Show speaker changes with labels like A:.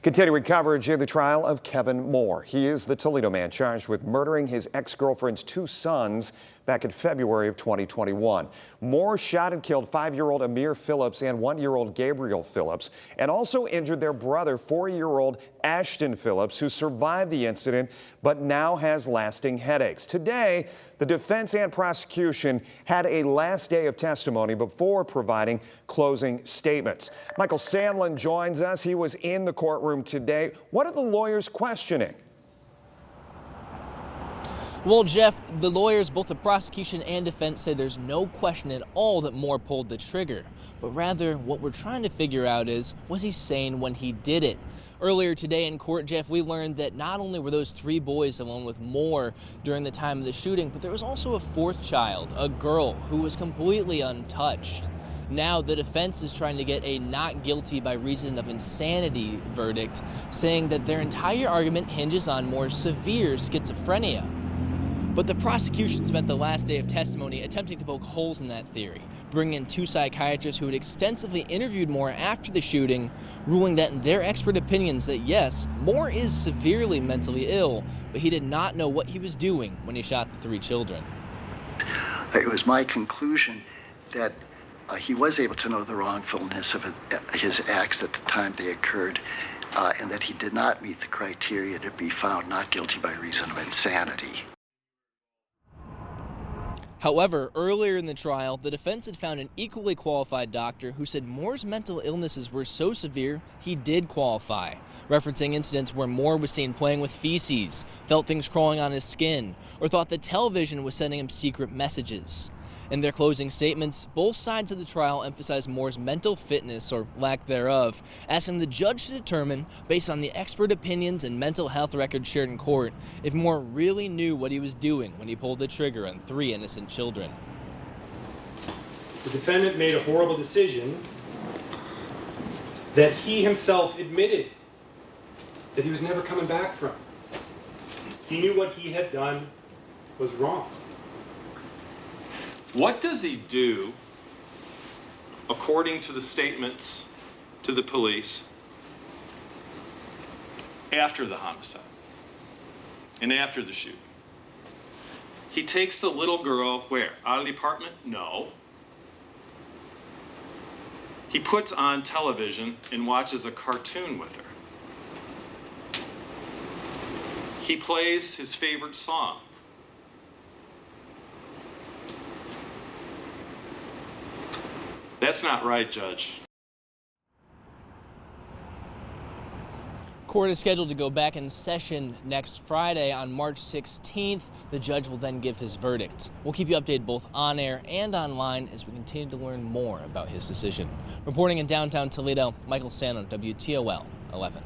A: Continuing coverage of the trial of Kevin Moore. He is the Toledo man charged with murdering his ex-girlfriend's two sons back in February of 2021. Moore shot and killed 5-year-old Amir Phillips and 1-year-old Gabriel Phillips, and also injured their brother, 4-year-old Ashton Phillips, who survived the incident but now has lasting headaches. Today, the defense and prosecution had a last day of testimony before providing closing statements. Michael Sandlin joins us. He was in the courtroom today. What are the lawyers questioning?
B: Well, Jeff, the lawyers, both the prosecution and defense, say there's no question at all that Moore pulled the trigger. But rather, what we're trying to figure out is, was he sane when he did it? Earlier today in court, Jeff, we learned that not only were those 3 boys along with Moore during the time of the shooting, but there was also a 4th child, a girl, who was completely untouched. Now, the defense is trying to get a not guilty by reason of insanity verdict, saying that their entire argument hinges on Moore's severe schizophrenia. But the prosecution spent the last day of testimony attempting to poke holes in that theory, bringing in 2 psychiatrists who had extensively interviewed Moore after the shooting, ruling that in their expert opinions that yes, Moore is severely mentally ill, but he did not know what he was doing when he shot the 3 children.
C: It was my conclusion that he was able to know the wrongfulness of his acts at the time they occurred, and that he did not meet the criteria to be found not guilty by reason of insanity.
B: However, earlier in the trial, the defense had found an equally qualified doctor who said Moore's mental illnesses were so severe he did qualify, referencing incidents where Moore was seen playing with feces, felt things crawling on his skin, or thought the television was sending him secret messages. In their closing statements, both sides of the trial emphasized Moore's mental fitness, or lack thereof, asking the judge to determine, based on the expert opinions and mental health records shared in court, if Moore really knew what he was doing when he pulled the trigger on 3 innocent children.
D: The defendant made a horrible decision that he himself admitted that he was never coming back from. He knew what he had done was wrong.
E: What does he do, according to the statements to the police, after the homicide and after the shooting? He takes the little girl, where? Out of the apartment? No. He puts on television and watches a cartoon with her. He plays his favorite song. That's not right, Judge.
B: Court is scheduled to go back in session next Friday on March 16th. The judge will then give his verdict. We'll keep you updated both on air and online as we continue to learn more about his decision. Reporting in downtown Toledo, Michael Sandlin, WTOL 11.